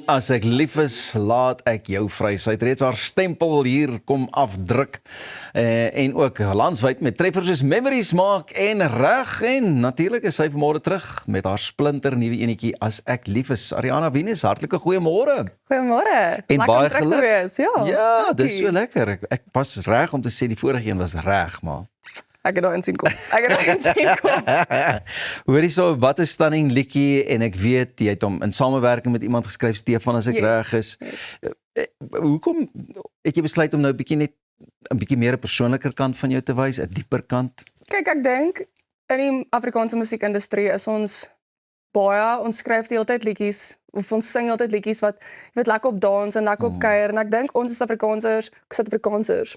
As ek lief is, laat ek jou vry. Sy het reeds haar stempel hier kom afdruk en ook landwyd met treffers soos Memories maak en reg en natuurlik is sy vanmôre terug met haar splinter nuwe enetjie As ek lief is. Ariana Venus, hartlike goeiemôre. Goeiemôre. En Lekker baie om terug te geluk. wees. Ja, dankie. dis so lekker. Ek was reg om te sê die vorige een was reg, maar Ek het daar insien kom. hoorie so, wat 'n stunning liedjie en ek weet jy het hom in samewerking met iemand geskryf, Stefan, as ek reg is. Hoekom het jy besluit om nou 'n bietjie meer 'n persoonliker kant van jou te wys, 'n dieper kant? Kyk, ek dink in die Afrikaanse musiekindustrie is ons skryf die hele tyd liedjies of ons sing altyd liedjies wat jy weet lekker op dans en lekker op kuier en ek dink ons is Suid-Afrikaners.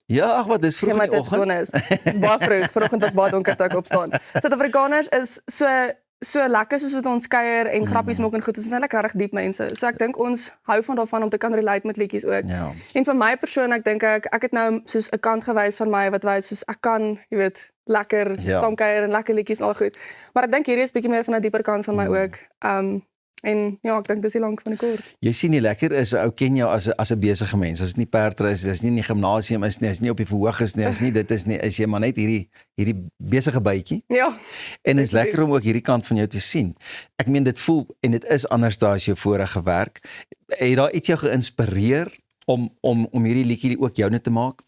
Ja, ag wat, dis vroeg in die oggend. Dis baie vroeg. Vanoggend was baie donker toe ek opstaan. Suid-Afrikaners is so lekker soos wat ons kuier en grappies maak en goed. Ons is eintlik regtig diep mense. So ek dink ons hou van daarvan om te kan relate met liedjies ook. Ja. En vir my persoonlik dink ek het nou soos 'n kant gewys van my wat wys soos ek kan, jy weet, lekker saam kuier en lekker liedjies en al goed. Maar ek dink hierdie is bietjie meer van 'n dieper kant van my ook. En ja, ek dink dis die lank van die kort. Jy sien nie lekker is 'n ou ken jou as 'n besige mens. As dit nie perdry is, dis nie in die gimnasium is nie, is nie op die verhoog is nie, is nie dit is nie, is jy maar net hierdie besige bytjie. Ja. En dit is lekker om ook hierdie kant van jou te sien. Ek meen dit voel en dit is anders daar as jou vorige werk. Het daar iets jou geïnspireer om hierdie liedjie ook joune te maak?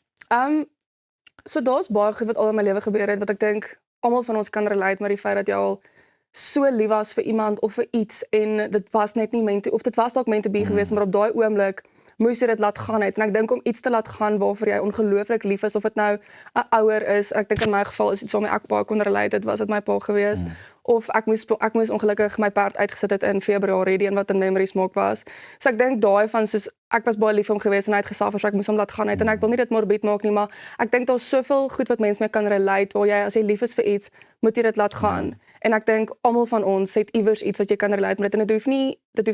So daar's baie goed wat al in my lewe gebeur het wat ek dink almal van ons kan relate met die feit dat jy al so lief was vir iemand of vir iets en dit was net nie meant to, of dit was dalk meant to be geweest, maar op daai oomblik moes jy dit laat gaan het. En ek dink om iets te laat gaan waarvoor jy ongelooflik lief is, of dit nou 'n ouer is, ek dink in my geval is dit waarmee ek baie kon relate het, was dit my pa geweest. Of ek moes ongelukkig my perd uitgesit het in Februarie, die een wat in Memories maak was. So ek dink daai van soos ek was baie lief vir hom geweest en hy het gesuffer, so ek moes hom laat gaan het en ek wil nie dit morbied maak nie, maar ek dink daar's soveel goed wat mense mee kan relate waar jy as jy lief is vir iets, moet jy dit laat gaan. En ek dink almal van ons het iewers iets wat jy kan relate met en dit hoef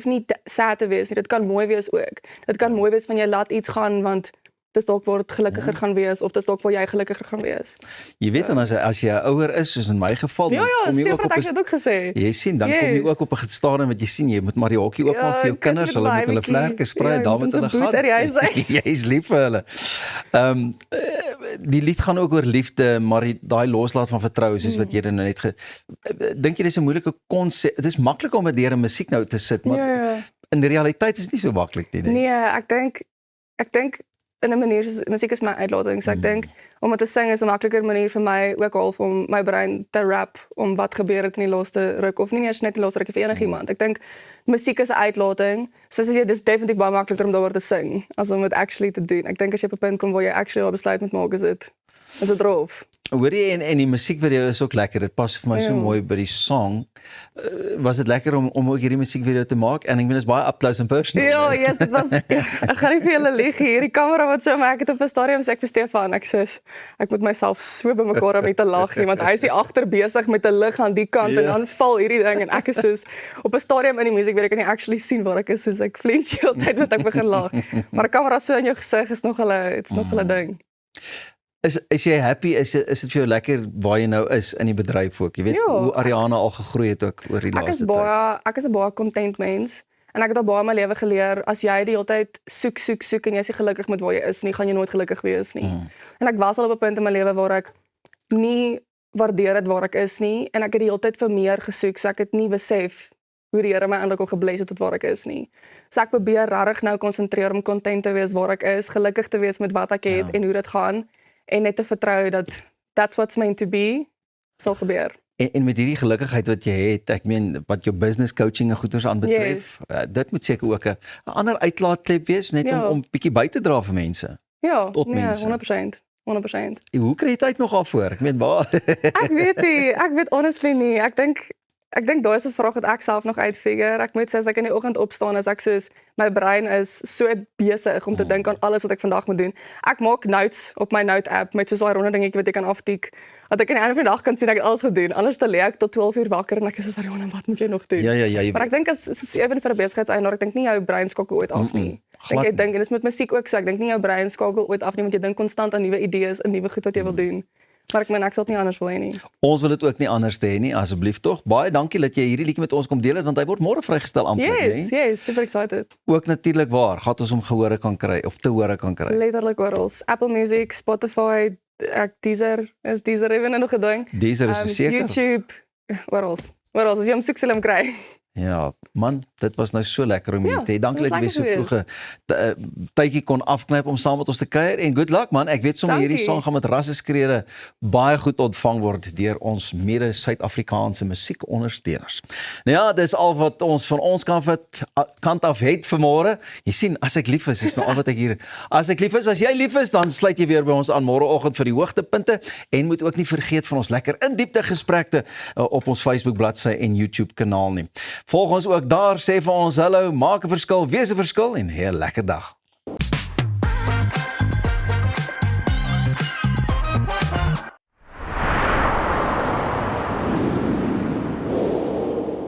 nie sad te wees nie. Dit kan mooi wees ook. Dit kan mooi wees van jy laat iets gaan want dis dalk waar dit gelukkiger gaan wees of dis dalk waar jy gelukkiger gaan wees. Jy weet dan as jy 'n ouer is soos in my geval, dan kom jy ook op ek het ook gesê. Jy sien, dan kom jy ook op 'n stadium wat jy sien jy moet maar die hokkie oopmaak vir jou kinders, hulle moet hulle vlerke sprei, daar moet hulle gaan. Jy is lief vir hulle. Die lied gaan ook oor liefde, maar daai loslaat van vertroue soos wat jy nou net dink jy dis 'n moeilike konsep. Dit is maklik om dit deur 'n musiek nou te sit, maar in die realiteit is dit nie so maklik nie. Nee, ek dink in 'n manier soos musiek is my uitlating, so ek dink om te sing is 'n makliker manier vir my ook half om my brein te rap om wat gebeur het in die laaste ruk of nie eers net die laaste ruk vir enigiemand. Ek dink musiek is 'n uitlating. Soos as jy dis definitief baie makliker om daaroor te sing as om dit actually te doen. Ek dink as jy op 'n punt kom waar jy actually 'n besluit moet maak, is dit rof. Hoor jy en die musiekvideo is ook lekker. Dit pas vir my so mooi by die song. Was dit lekker om ook hierdie musiekvideo te maak en ek meen dit is baie up close and personal. Ja, yes, dit was ek gaan nie vir julle lieg hier. Die kamera wat so maar ek het op 'n stadium sê ek vir Stefan, ek moet myself so bymekaar om nie te lag nie want hy is hier agter besig met 'n lig aan die kant en dan val hierdie ding en ek is soos op 'n stadium in die musiek waar ek kan nie actually sien waar ek is, soos ek flinch heeltyd wat ek begin lag. Maar 'n kamera so in jou gesig is nog 'n ding. Is jy happy? Is dit vir jou lekker waar jy nou is in die bedryf ook? Jy weet hoe Ariana al gegroei het ook oor die laaste tyd. Ek is 'n baie content mens en ek het al baie in my lewe geleer as jy die hele tyd soek en jy is nie gelukkig met waar jy is nie, gaan jy nooit gelukkig wees nie. En ek was al op 'n punt in my lewe waar ek nie waardeer het waar ek is nie en ek het die hele tyd vir meer gesoek, so ek het nie besef hoe die Here my eintlik al gebless het tot waar ek is nie. So ek probeer regtig nou konsentreer om content te wees waar ek is, gelukkig te wees met wat ek het en hoe dit gaan. En net te vertrou dat that's what's meant to be, sal gebeur. En met hierdie gelukkigheid wat jy het, ek meen wat jou business coaching en goeders aanbetref, dit moet seker ook 'n ander uitlaatklep wees, net om bietjie by te dra vir mense. Ja, tot mense. 100%. Hoe kry jy tyd nog daarvoor? Ek meen waar? Ek weet honestly nie. Ek dink daai is 'n vraag wat ek self nog uitfigure. Ek moet sê as ek in die oggend opstaan, is ek soos my brein is so besig om te dink aan alles wat ek vandag moet doen. Ek maak notes op my note app met so 'n ronde dingetjie wat jy kan aftik. Dat ek aan die einde van die dag kan sien ek het alles gedoen. Anders dan lê ek tot 12 uur wakker en ek is soos Ariana, wat moet jy nog doen? Ja. Maar ek dink as ewen vir 'n besigheidseienaar, ek dink nie jou brein skakel ooit af nie. Ek dink en dit is met musiek ook so. Ek dink nie jou brein skakel ooit af nie want jy dink konstant aan nuwe idees en nuwe goed wat jy wil doen. Maar ek meen ek sal dit nie anders wil hê nie. Ons wil dit ook nie anders hê nie, asseblief tog. Baie dankie dat jy hierdie liedjie met ons kom deel het, want hy word môre vrygestel amptelik, Yes, super excited. Ook natuurlik waar, gaan ons hom gehore kan kry of te hore kan kry. Letterlik oral. Apple Music, Spotify, Deezer, is Deezer even nog 'n ding. Deezer is verseker. YouTube, oral. Oral, as jy hom soek sal jy hom kry. Ja, man, dit was nou so lekker om hier te hê. Dankie dit dat jy was so lekker vroeg 'n tydjie kon afknyp om saam met ons te kuier en good luck man. Ek weet sommer hierdie Dankie. sang gaan met rasseskrede baie goed ontvang word deur ons mede Suid-Afrikaanse musiekondersteuners. Nou ja, dis al wat ons van ons kant af het vir môre. Jy sien, as ek lief is nou al wat ek hier. As ek lief is, as jy lief is, dan sluit jy weer by ons aan môreoggend vir die hoogtepunte en moet ook nie vergeet van ons lekker in diepte gesprekke op ons Facebook bladsy en YouTube kanaal nie. Volg ons ook daar, sê vir ons hallo, maak 'n verskil, wees 'n verskil en 'n lekker dag.